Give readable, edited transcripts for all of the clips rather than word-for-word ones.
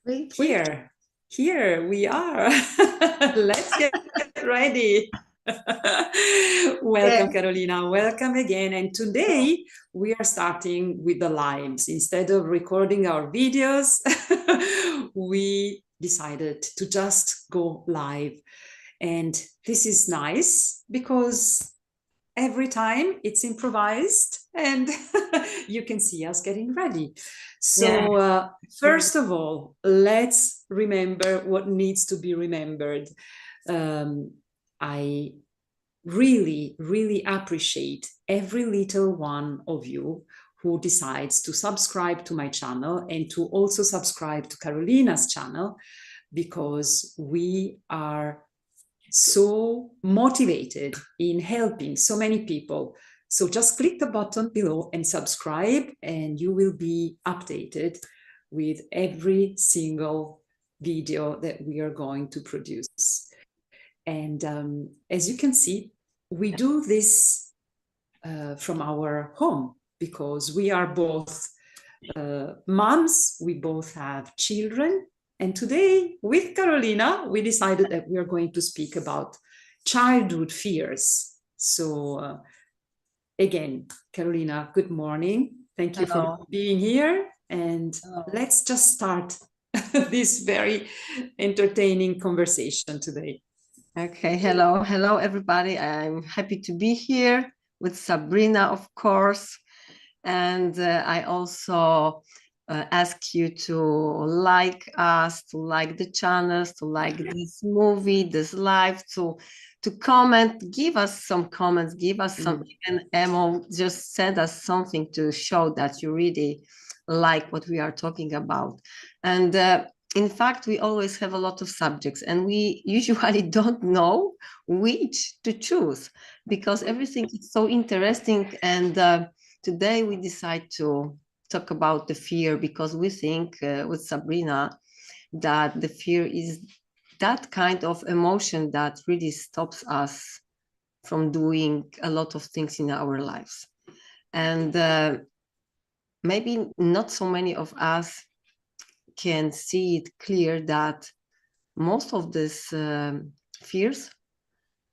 Wait. Here we are. Let's get ready. Yeah. Welcome, Karolina. Welcome again. And today we are starting with the lives. Instead of recording our videos, we decided to just go live. And this is nice because every time it's improvised and you can see us getting ready. Yeah. So, first of all, let's remember what needs to be remembered. I really appreciate every little one of you who decides to subscribe to my channel and to also subscribe to Karolina's channel, because we are so motivated in helping so many people. So just click the button below and subscribe, and you will be updated with every single video that we are going to produce. And as you can see, we do this from our home because we are both moms, we both have children. And today, with Karolina, we decided that we are going to speak about childhood fears. So, again, Karolina, good morning. Thank you for Hello. being here. And let's just start this very entertaining conversation today. Okay. Hello, everybody. I'm happy to be here with Sabrina, of course. And I also ask you to like us, to like the channels, to like this movie, this live, to comment, give us some comments, give us some even ammo, just send us something to show that you really like what we are talking about. And in fact, we always have a lot of subjects and we usually don't know which to choose because everything is so interesting. And today we decide to talk about the fear because we think with Sabrina that the fear is that kind of emotion that really stops us from doing a lot of things in our lives. And maybe not so many of us can see it clear that most of these fears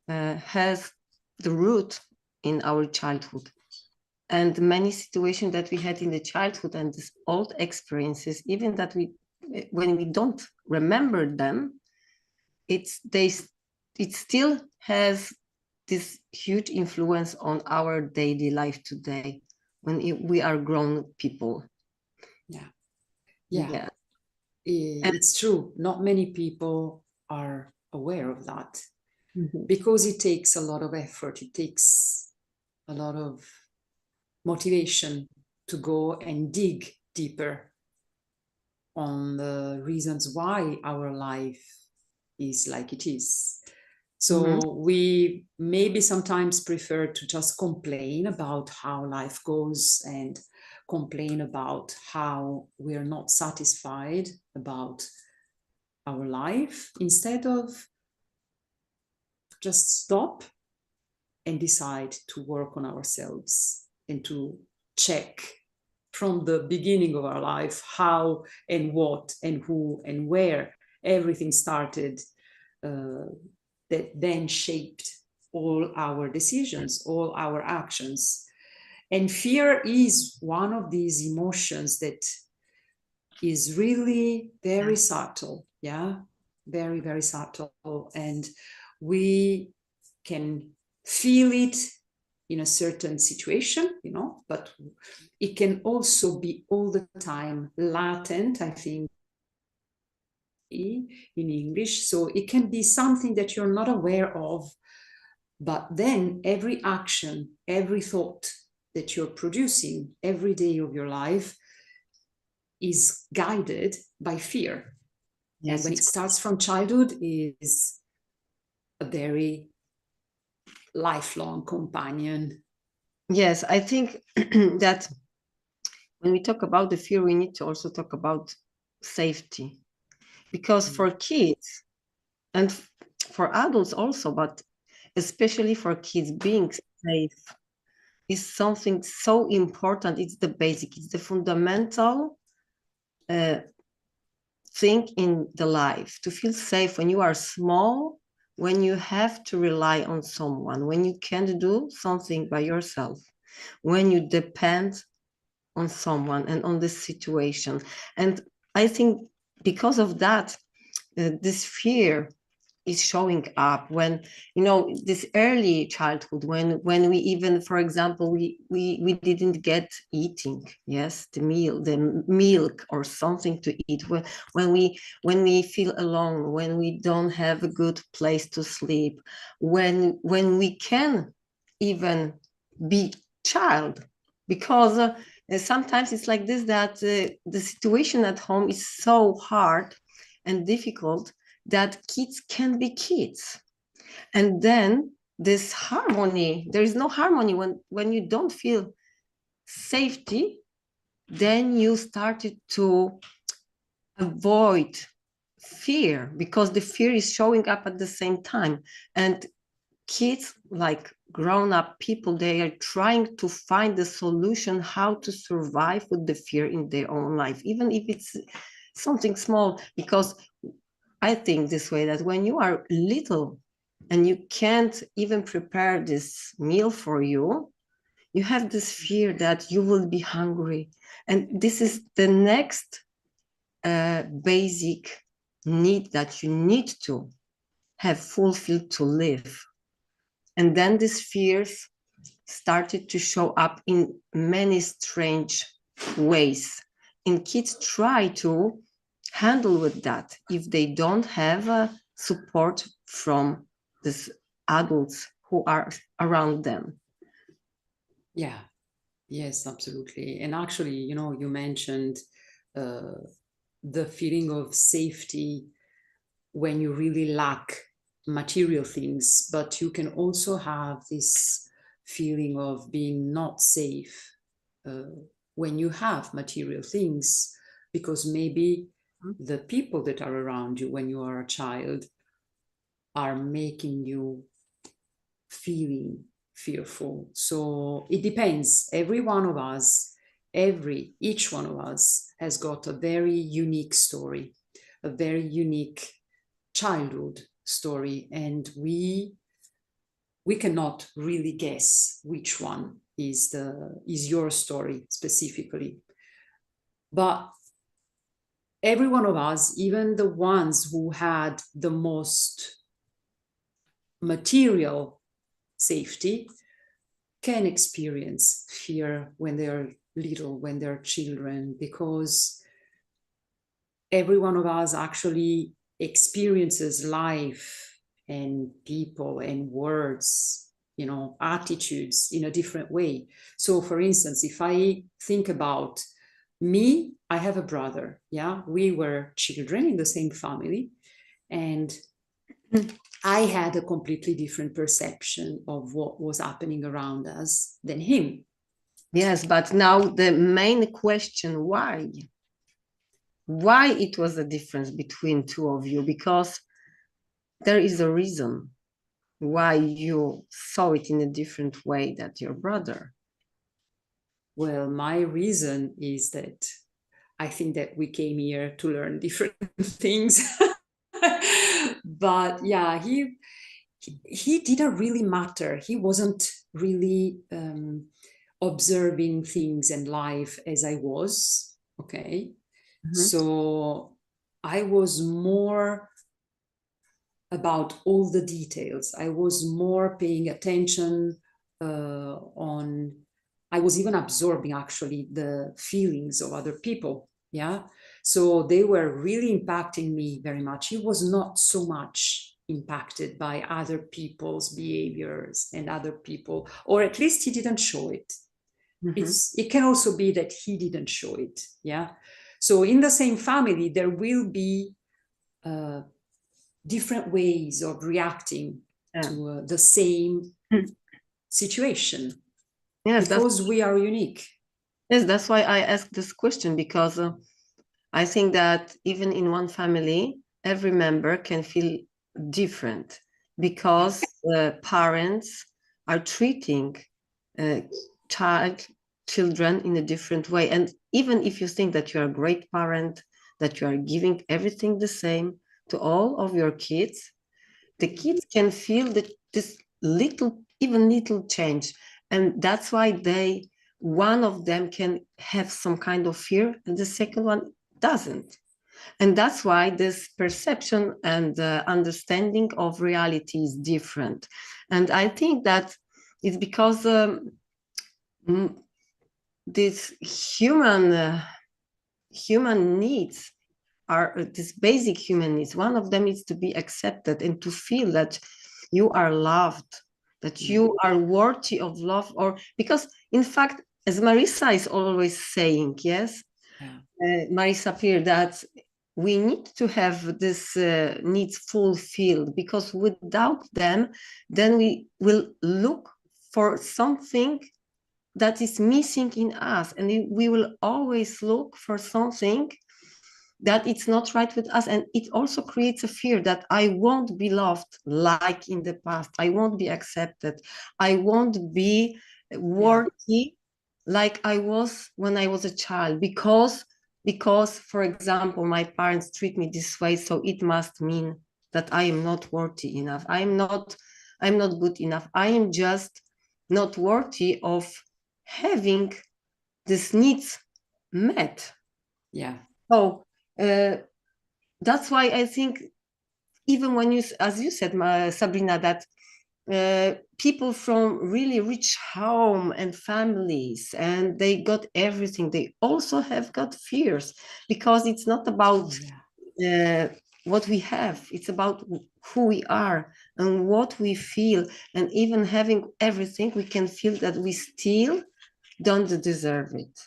has the root in our childhood. And many situations that we had in the childhood and these old experiences, even that when we don't remember them, it still has this huge influence on our daily life today when we are grown people. Yeah. It's true. Not many people are aware of that because it takes a lot of effort. It takes a lot of motivation to go and dig deeper on the reasons why our life is like it is. So we maybe sometimes prefer to just complain about how life goes and complain about how we're not satisfied about our life, instead of just stop and decide to work on ourselves and to check from the beginning of our life how and what and who and where everything started, that then shaped all our decisions, all our actions. And fear is one of these emotions that is really very subtle, very subtle, and we can feel it in a certain situation, but it can also be all the time latent, I think, in English. So it can be something that you're not aware of, but then every action, every thought that you're producing every day of your life is guided by fear. Yes, and when it starts from childhood, is a very lifelong companion. Yes, I think that when we talk about the fear, we need to also talk about safety. Because for kids and for adults also, but especially for kids, being safe is something so important. It's the basic, it's the fundamental thing in the life, to feel safe when you are small, when you have to rely on someone, when you can't do something by yourself, when you depend on someone and on the situation. And I think because of that, this fear is showing up when, you know, this early childhood, when we even, for example, we didn't get eating, yes, the milk or something to eat, when we feel alone, when we don't have a good place to sleep, when we can even be child, because sometimes it's like this, that the situation at home is so hard and difficult that kids can be kids. And then this harmony, there is no harmony when you don't feel safety, then you started to avoid fear, because the fear is showing up at the same time. And kids, like grown-up people, they are trying to find the solution how to survive with the fear in their own life, even if it's something small. Because I think this way, that when you are little and you can't even prepare this meal for you, you have this fear that you will be hungry. And this is the next basic need that you need to have fulfilled to live. And then these fears started to show up in many strange ways. And kids try to handle with that if they don't have support from these adults who are around them. Yeah, yes, absolutely. And actually, you know, you mentioned the feeling of safety when you really lack material things, but you can also have this feeling of being not safe when you have material things, because maybe the people that are around you when you are a child are making you feeling fearful. So it depends. Every one of us, each one of us has got a very unique story, a very unique childhood story, and we cannot really guess which one is your story specifically. But every one of us, even the ones who had the most material safety, can experience fear when they are little, when they're children, because every one of us actually experiences life and people and words, you know, attitudes in a different way. So for instance, if I think about me, I have a brother. Yeah, we were children in the same family, and I had a completely different perception of what was happening around us than him. Yes, but now the main question, why it was a difference between two of you? Because there is a reason why you saw it in a different way than your brother. Well, my reason is that I think that we came here to learn different things. But yeah, he didn't really matter. He wasn't really observing things and life as I was. Okay. Mm-hmm. So I was more about all the details. I was more paying attention on, I was even absorbing actually the feelings of other people. Yeah. So they were really impacting me very much. He was not so much impacted by other people's behaviors and other people, or at least he didn't show it. Mm-hmm. It can also be that he didn't show it. Yeah. So in the same family, there will be different ways of reacting to the same situation. Yes, because we are unique. Yes, that's why I asked this question, because I think that even in one family, every member can feel different, because parents are treating children in a different way. And even if you think that you're a great parent, that you are giving everything the same to all of your kids, the kids can feel that this little, even little change. And that's why one of them can have some kind of fear and the second one doesn't. And that's why this perception and understanding of reality is different. And I think that it's because these human needs are these basic human needs. One of them is to be accepted and to feel that you are loved, that you are worthy of love, or because in fact, as Marisa is always saying, yes, Marisa Peer, that we need to have this needs fulfilled, because without them, then we will look for something that is missing in us, and we will always look for something that it's not right with us. And it also creates a fear that I won't be loved like in the past, I won't be accepted, I won't be worthy like I was when I was a child, because for example my parents treat me this way, so it must mean that I am not worthy enough, I'm not good enough, I am just not worthy of having these needs met. So that's why I think, even when you, as you said, Sabrina, that people from really rich home and families, and they got everything, they also have got fears, because it's not about what we have, it's about who we are and what we feel. And even having everything, we can feel that we still don't deserve it.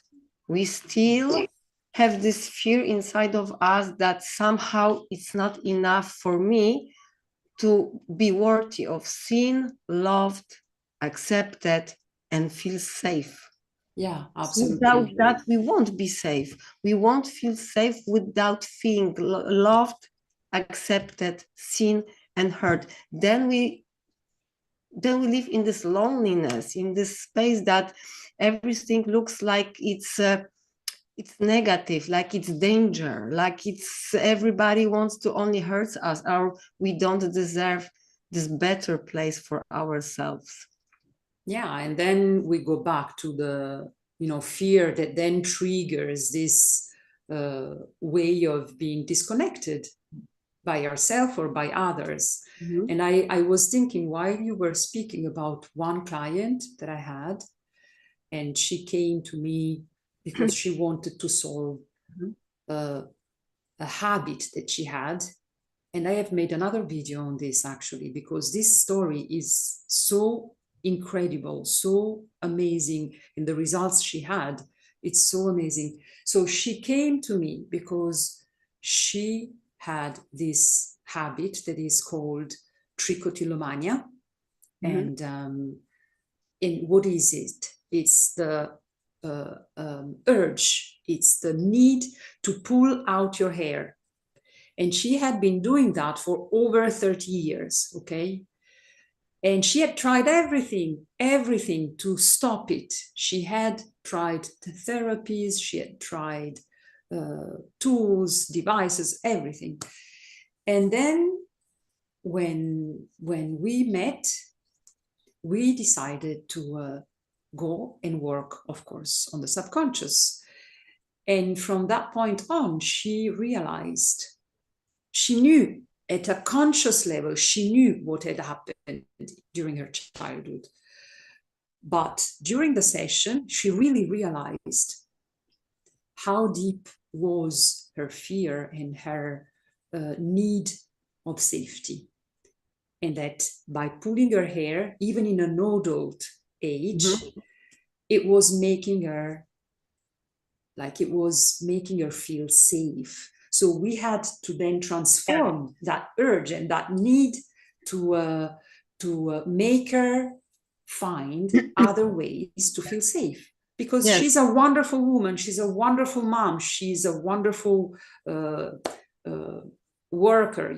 We still have this fear inside of us that somehow it's not enough for me to be worthy of seen, loved, accepted, and feel safe. Yeah, absolutely. Without that, we won't be safe. We won't feel safe without feeling loved, accepted, seen, and heard. Then we live in this loneliness, in this space that everything looks like it's negative, like it's danger, like it's everybody wants to only hurt us, or we don't deserve this better place for ourselves. Yeah, and then we go back to the fear that then triggers this way of being disconnected by ourselves or by others. Mm-hmm. And I was thinking, while you were speaking about one client that I had, and she came to me because she wanted to solve a habit that she had. And I have made another video on this, actually, because this story is so incredible, so amazing, and the results she had, it's so amazing. So she came to me because she had this habit that is called trichotillomania. And what is it? It's the urge, it's the need to pull out your hair. And she had been doing that for over 30 years, okay? And she had tried everything to stop it. She had tried the therapies, she had tried tools, devices, everything. And then when we met, we decided to go and work, of course, on the subconscious. And from that point on, she realized, she knew at a conscious level, she knew what had happened during her childhood. But during the session, she really realized how deep was her fear and her need of safety. And that by pulling her hair, even in an adult age, it was making her feel safe. So we had to then transform that urge and that need to make her find other ways to feel safe. Because she's a wonderful woman, she's a wonderful mom, she's a wonderful worker,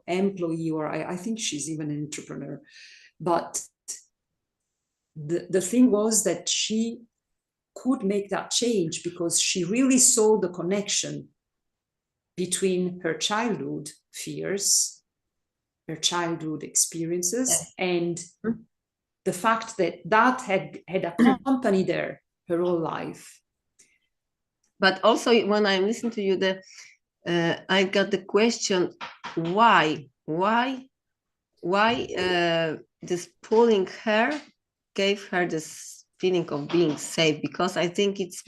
employee, or I think she's even an entrepreneur. But the thing was that she could make that change because she really saw the connection between her childhood fears, her childhood experiences, and the fact that that had accompanied her whole life. But also, when I listen to you, I got the question, why this pulling her gave her this feeling of being safe? Because I think it's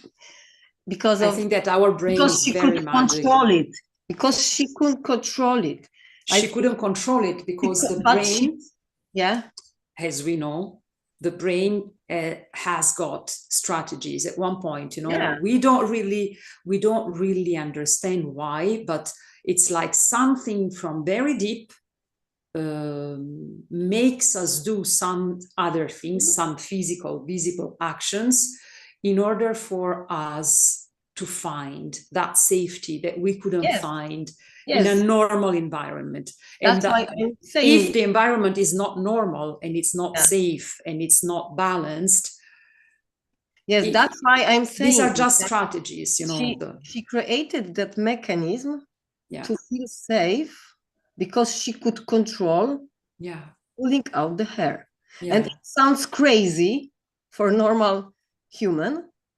because I think that our brain is very magic. Control it. Because she couldn't control it. She couldn't control it because the brain, as we know, the brain has got strategies. At one point, you know, we don't really understand why, but it's like something from very deep makes us do some other things, some physical, visible actions, in order for us to find that safety that we couldn't find in a normal environment. That's and why I'm saying, if the environment is not normal and it's not safe and it's not balanced, that's why I'm saying these are just strategies, you know. She created that mechanism to feel safe because she could control pulling out the hair. And it sounds crazy for normal human,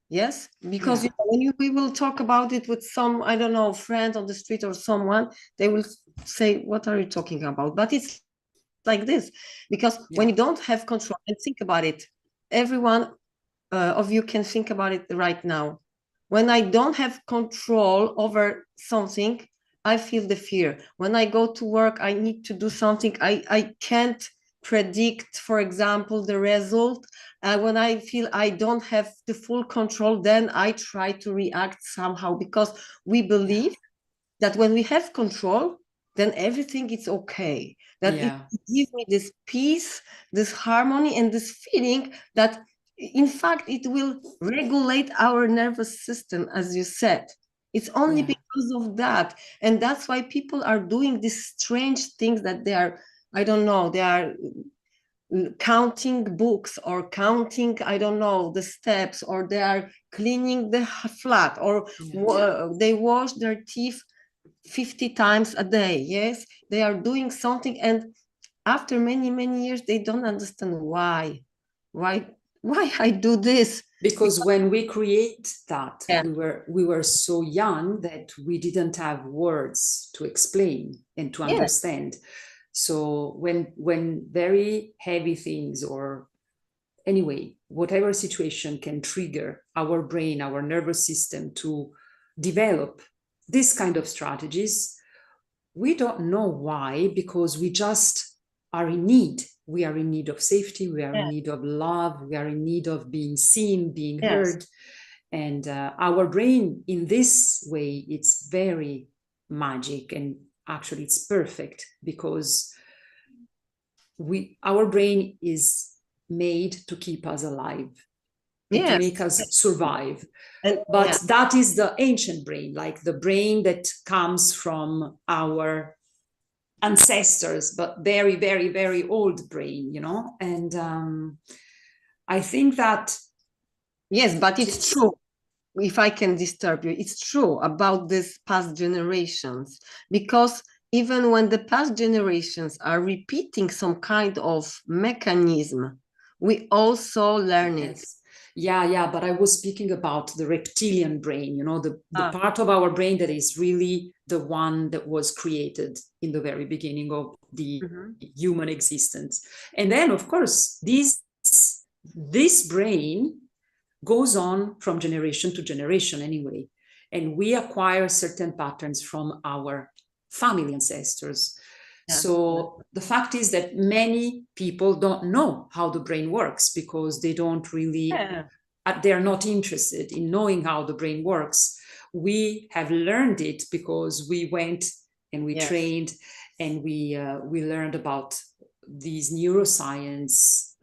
yes, because you know, when we will talk about it with some, I don't know, friend on the street or someone, they will say, what are you talking about? But it's like this, because when you don't have control, and think about it, everyone of you can think about it right now. When I don't have control over something, I feel the fear. When I go to work, I need to do something. I can't predict, for example, the result. When I feel I don't have the full control, then I try to react somehow, because we believe that when we have control, then everything is okay. That it gives me this peace, this harmony, and this feeling that, in fact, it will regulate our nervous system, as you said. It's only because of that. And that's why people are doing these strange things, that they are, I don't know, they are counting books or counting, I don't know, the steps, or they are cleaning the flat, or they wash their teeth 50 times a day. Yes, they are doing something, and after many years they don't understand why I do this. Because when we create that, we were so young that we didn't have words to explain and to understand. So when very heavy things, or anyway, whatever situation can trigger our brain, our nervous system to develop this kind of strategies, we don't know why, because we just are in need. We are in need of safety, we are in need of love, we are in need of being seen, being heard. And our brain, in this way, it's very magic, and actually it's perfect, because our brain is made to keep us alive, to make us survive. But that is the ancient brain, like the brain that comes from our ancestors, but very, very, very old brain, you know. And I think that but it's true. If I can disturb you, it's true about these past generations, because even when the past generations are repeating some kind of mechanism, we also learn it. But I was speaking about the reptilian brain, you know, the part of our brain that is really the one that was created in the very beginning of the human existence. And then, of course, this brain goes on from generation to generation anyway, and we acquire certain patterns from our family ancestors. So the fact is that many people don't know how the brain works, because they don't really, they're not interested in knowing how the brain works. We have learned it because we went and we trained, and we learned about these neuroscience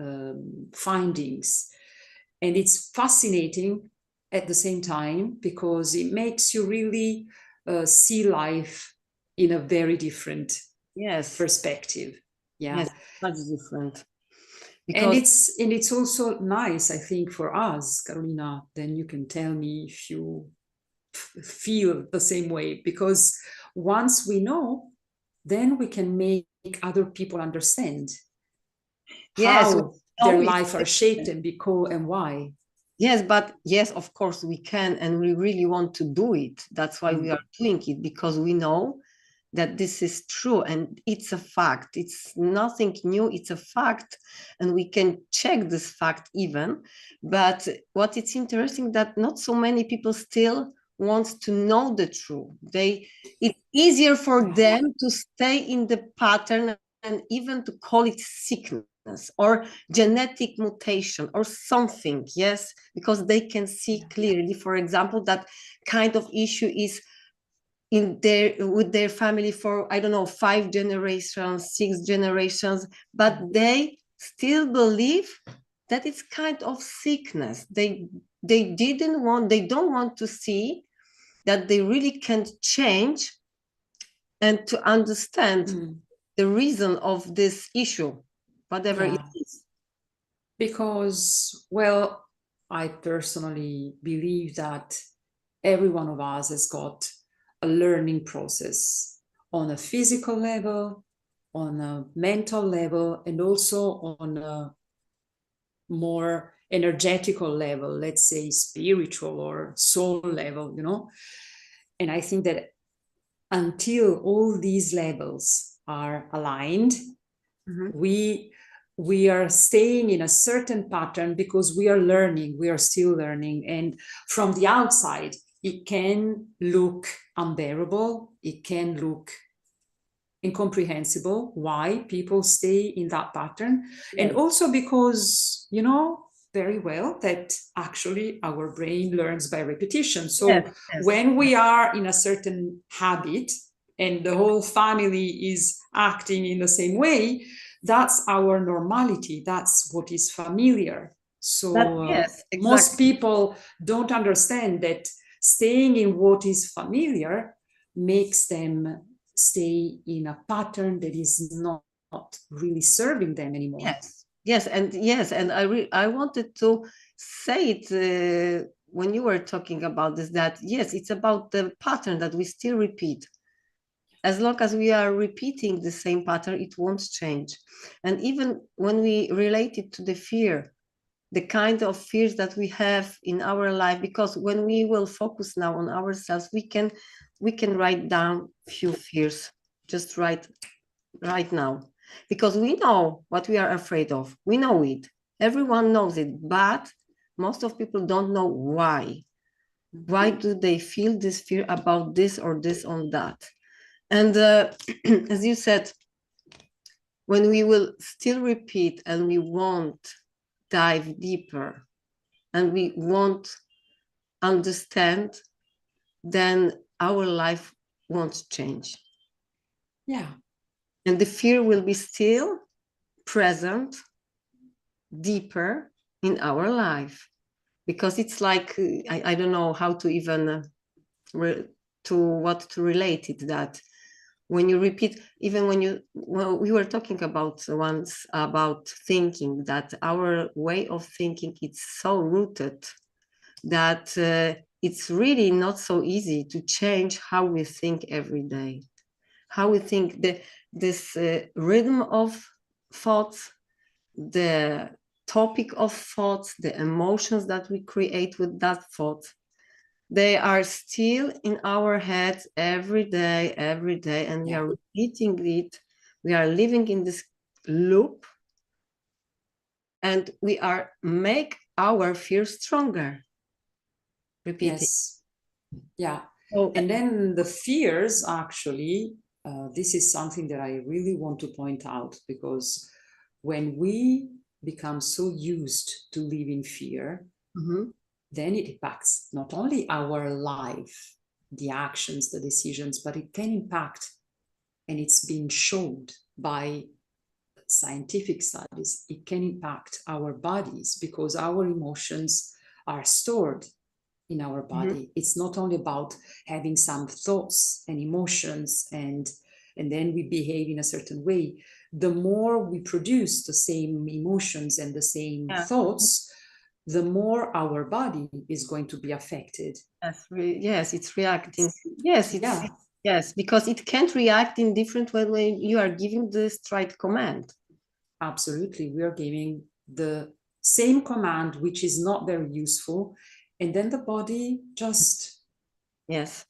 findings. And it's fascinating at the same time, because it makes you really see life in a very different perspective. Much different. Because and it's also nice, I think, for us, Karolina, then you can tell me if you feel the same way, because once we know, then we can make other people understand how their life are shaped and why. Yes, but yes, of course we can, and we really want to do it. That's why we are doing it, because we know that this is true and it's a fact. It's nothing new, it's a fact, and we can check this fact even. But what it's interesting that not so many people still want to know the truth. It's easier for them to stay in the pattern and even to call it sickness or genetic mutation or something, yes, because they can see clearly, for example, that kind of issue is with their family for, I don't know, 5 generations, 6 generations, but they still believe that it's kind of sickness. They don't want to see that they really can't change and to understand the reason of this issue, whatever it is. Because, well, I personally believe that every one of us has got a learning process on a physical level, on a mental level, and also on a more energetical level, let's say spiritual or soul level, you know. And I think that until all these levels are aligned, we are staying in a certain pattern because we are learning, we are still learning. And from the outside, it can look unbearable, it can look incomprehensible why people stay in that pattern. And also because, you know, very well that actually our brain learns by repetition. So when we are in a certain habit and the whole family is acting in the same way, that's our normality, that's what is familiar. So most people don't understand that staying in what is familiar makes them stay in a pattern that is not really serving them anymore. And I wanted to say it when you were talking about this, that yes, it's about the pattern that we still repeat. As long as we are repeating the same pattern, it won't change. And even when we relate it to the fear, the kind of fears that we have in our life, because when we will focus now on ourselves, we can write down few fears, just right now, because we know what we are afraid of. We know it. Everyone knows it, but most of people don't know why. Why do they feel this fear about this or this on that? And as you said, when we will still repeat and we won't dive deeper and we won't understand, then our life won't change. And the fear will be still present deeper in our life, because it's like, I don't know how to even to relate it, that when you repeat, even we were talking about once about thinking, that our way of thinking is so rooted that it's really not so easy to change how we think every day, how we think. This rhythm of thoughts, the topic of thoughts, the emotions that we create with that thought, they are still in our heads every day, and we are repeating it. We are living in this loop, and we are make our fear stronger. Repeating. And then the fears, actually, this is something that I really want to point out, because when we become so used to live in fear, then it impacts not only our life, the actions, the decisions, but it can impact, and it's been shown by scientific studies, it can impact our bodies, because our emotions are stored in our body. It's not only about having some thoughts and emotions and then we behave in a certain way. The more we produce the same emotions and the same thoughts, the more our body is going to be affected. Yes, it's reacting. Yes, Yes, because it can't react in different way when you are giving the straight command. Absolutely. We are giving the same command, which is not very useful. And then the body just Yes.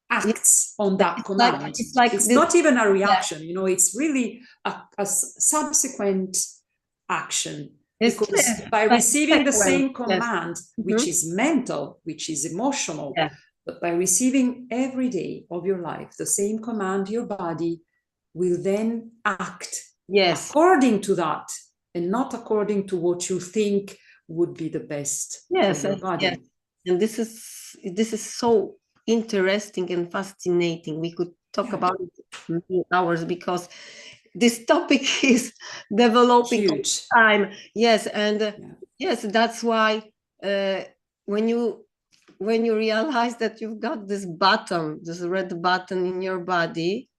acts on that It's command. like it's this, not even a reaction, you know, it's really a subsequent action. it's Because clear, by like receiving the sequence. same command, which is mental, which is emotional, Yeah. but by receiving every day of your life the same command, your body will then act Yes. according to that, and not according to what you think would be the best Yes. for your body. Yes. And this is so interesting and fascinating. We could talk about it many hours because this topic is developing all Huge. the time. Yes, and yes, that's why when you realize that you've got this button, this red button in your body,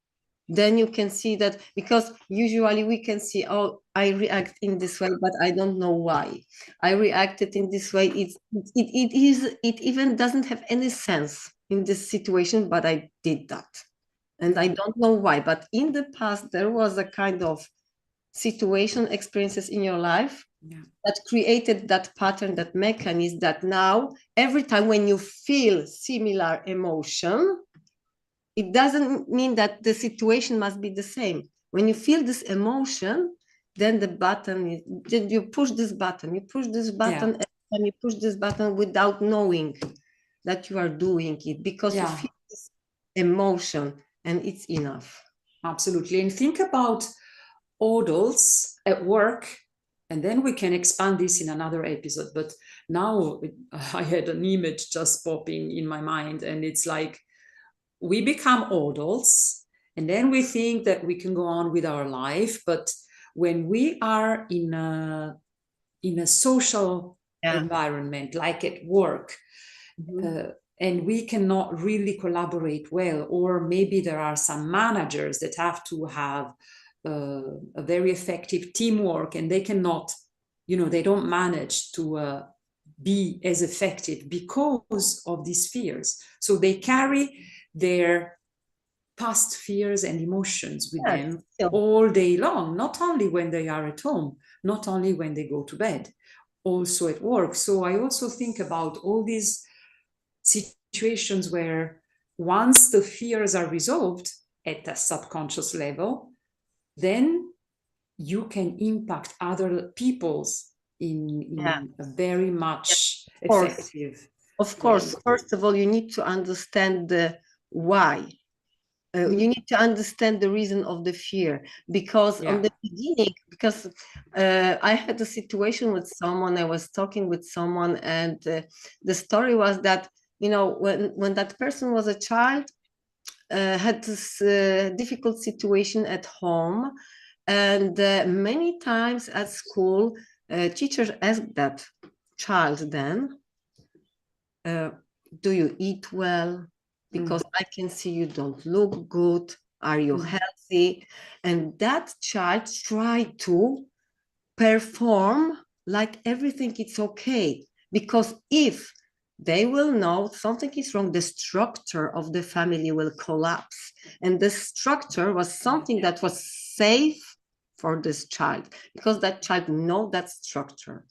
then you can see that, because usually we can see, oh, I react in this way, but I don't know why I reacted in this way. It even doesn't have any sense in this situation, but I did that, and I don't know why. But in the past, there was a kind of situation, experiences in your life that created that pattern, that mechanism, that now every time when you feel similar emotion, it doesn't mean that the situation must be the same. When you feel this emotion, then the button is, then you push this button, and you push this button without knowing that you are doing it, because you feel this emotion, and it's enough. Absolutely. And think about adults at work, and then we can expand this in another episode. But now I had an image just popping in my mind, and it's like we become adults, and then we think that we can go on with our life. But when we are in a social environment, like at work, and we cannot really collaborate well, or maybe there are some managers that have to have a very effective teamwork, and they cannot, you know, they don't manage to be as effective because of these fears. So they carry their past fears and emotions with them all day long, not only when they are at home, not only when they go to bed, also at work. So I also think about all these situations where once the fears are resolved at a subconscious level, then you can impact other people's in a very much effective. Of course, first of all, you need to understand the why. You need to understand the reason of the fear, because on the beginning, because I had a situation with someone, I was talking with someone, and the story was that, you know, when that person was a child, had this difficult situation at home, and many times at school, teachers asked that child then, do you eat well? Because I can see you don't look good. Are you healthy? And that child tried to perform like everything is okay. Because if they will know something is wrong, the structure of the family will collapse. And the structure was something that was safe for this child, because that child know that structure.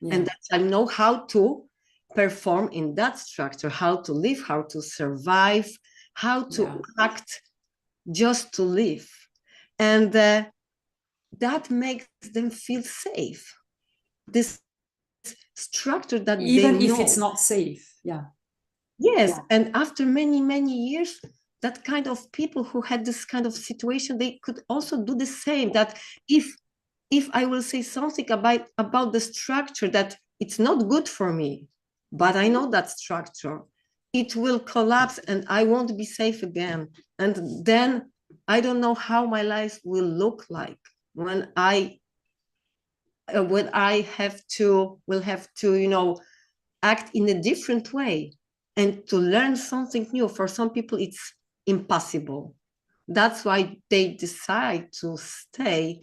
And that child know how to perform in that structure, how to live, how to survive, how to act, just to live. And that makes them feel safe. This structure that even they know. If it's not safe. Yes. And after many, many years, that kind of people who had this kind of situation, they could also do the same. That if I will say something about the structure that it's not good for me, but I know that structure, it will collapse and I won't be safe again. And then I don't know how my life will look like when I will have to, you know, act in a different way and to learn something new. For some people, it's impossible. That's why they decide to stay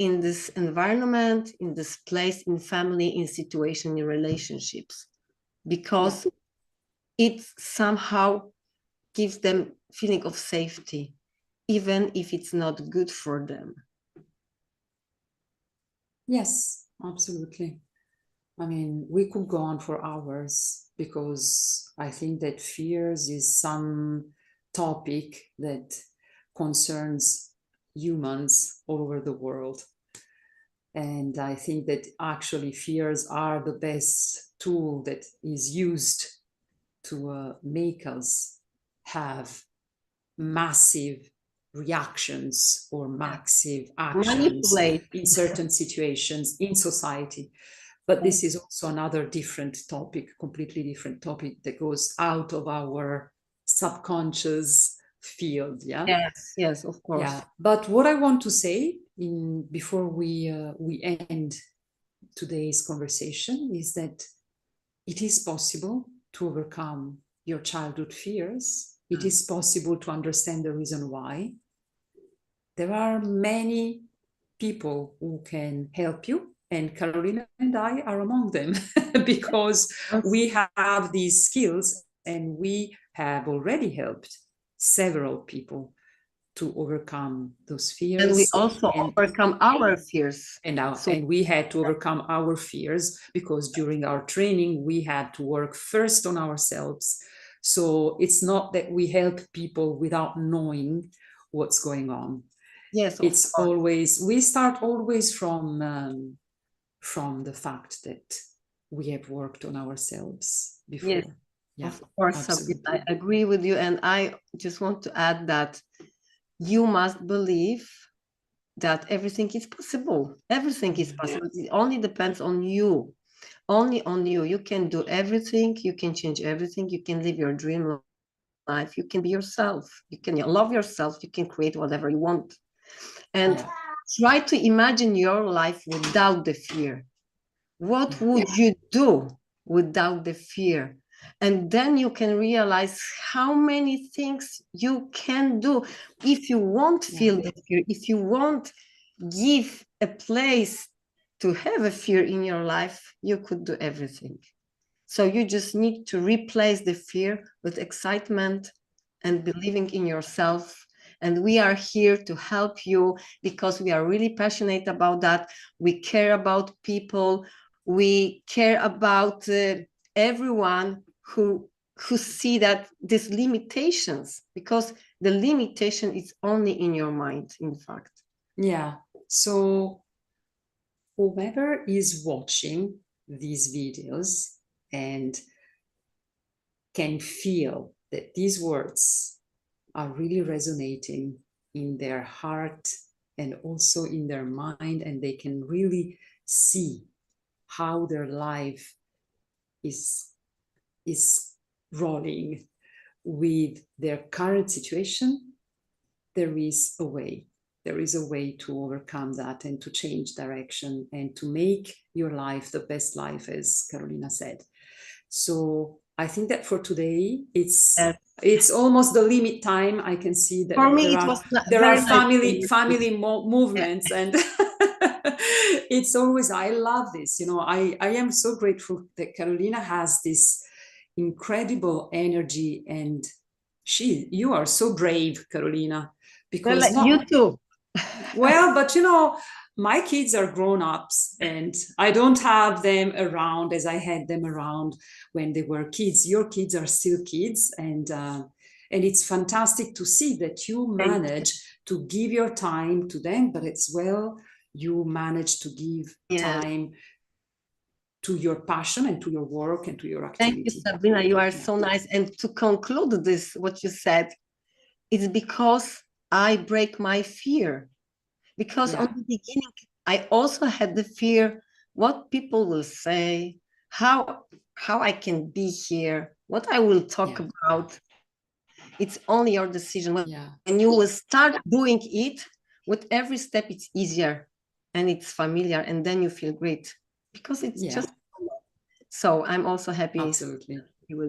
in this environment, in this place, in family, in situation, in relationships, because it somehow gives them feeling of safety, even if it's not good for them. Yes, absolutely. I mean, we could go on for hours because I think that fears is some topic that concerns humans all over the world. And I think that actually fears are the best tool that is used to make us have massive reactions or massive actions Manipulate. in certain situations in society. But this is also another different topic, completely different topic that goes out of our subconscious field. Yeah. Yes, of course. Yeah. But what I want to say before we end today's conversation is that it is possible to overcome your childhood fears. It is possible to understand the reason why. There are many people who can help you, and Karolina and I are among them because we have these skills and we have already helped several people to overcome those fears. And we also overcome our fears. And we had to overcome our fears because during our training, we had to work first on ourselves. So it's not that we help people without knowing what's going on. Yes, it's always, we start always from the fact that we have worked on ourselves before. Yes, yeah, of course, Sabrina, I agree with you. And I just want to add that you must believe that everything is possible. Everything is possible. It only depends on you. Only on you. You can do everything. You can change everything. You can live your dream life. You can be yourself. You can love yourself. You can create whatever you want. And try to imagine your life without the fear. What would you do without the fear? And then you can realize how many things you can do. If you won't feel the fear, if you won't give a place to have a fear in your life, you could do everything. So you just need to replace the fear with excitement and believing in yourself. And we are here to help you because we are really passionate about that. We care about people. We care about everyone who see that these limitations, because the limitation is only in your mind, in fact. Yeah. So whoever is watching these videos and can feel that these words are really resonating in their heart and also in their mind, and they can really see how their life is rolling with their current situation, there is a way. There is a way to overcome that and to change direction and to make your life the best life, as Karolina said. So I think that for today, it's almost the limit time. I can see that for me, there are family movements, and it's always, I love this. You know, I am so grateful that Karolina has this incredible energy, and you are so brave, Karolina, because you too. Well, but you know, my kids are grown-ups and I don't have them around as I had them around when they were kids. Your kids are still kids, and it's fantastic to see that you manage to give your time to them, but as well you manage to give time to your passion and to your work and to your activity. Thank you, Sabrina. You are so nice. And to conclude this, what you said, it's because I break my fear. Because on the beginning, I also had the fear what people will say, how I can be here, what I will talk about. It's only your decision. When you will start doing it, with every step, it's easier and it's familiar, and then you feel great because it's just. So I'm also happy with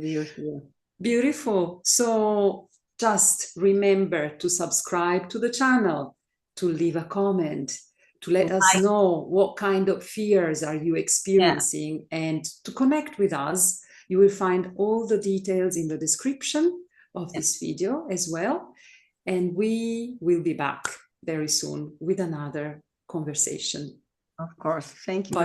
you here. Beautiful. So just remember to subscribe to the channel, to leave a comment, to let us know what kind of fears are you experiencing, and to connect with us. You will find all the details in the description of this video as well. And we will be back very soon with another conversation. Of course. Thank you. Bye.